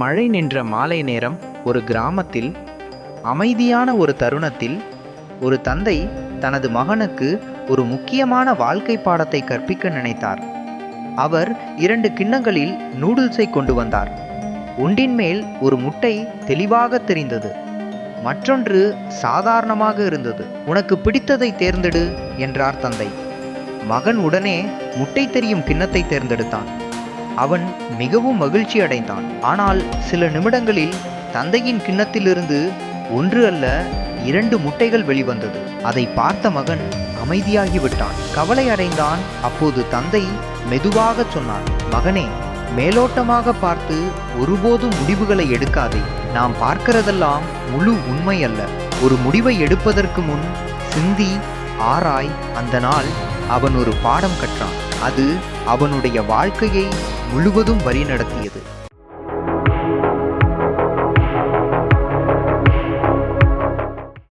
மழை நின்ற மாலை நேரம். ஒரு கிராமத்தில் அமைதியான ஒரு தருணத்தில் ஒரு தந்தை தனது மகனுக்கு ஒரு முக்கியமான வாழ்க்கை பாடத்தை கற்பிக்க நினைத்தார். அவர் 2 கிண்ணங்களில் நூடுல்ஸை கொண்டு வந்தார். ஒன்றின் மேல் ஒரு முட்டை தெளிவாக தெரிந்தது, மற்றொன்று சாதாரணமாக இருந்தது. "உனக்கு பிடித்ததை தேர்ந்தெடு" என்றார் தந்தை. மகன் உடனே முட்டை தெரியும் கிண்ணத்தை தேர்ந்தெடுத்தான். அவன் மிகவும் மகிழ்ச்சி அடைந்தான். ஆனால் சில நிமிடங்களில் தந்தையின் கிண்ணத்திலிருந்து 1 அல்ல 2 முட்டைகள் வெளிவந்தது. அதை பார்த்த மகன் அமைதியாகிவிட்டான், கவலை அடைந்தான். அப்போது தந்தை மெதுவாக சொன்னார், "மகனே, மேலோட்டமாக பார்த்து ஒருபோதும் முடிவுகளை எடுக்காதே. நாம் பார்க்கிறதெல்லாம் முழு உண்மை அல்ல. ஒரு முடிவை எடுப்பதற்கு முன் சிந்தி ஆராய்." அந்த நாள் அவன் ஒரு பாடம் கற்றான். அது அவனுடைய வாழ்க்கையை முழுவதும் வழிநடத்தியது.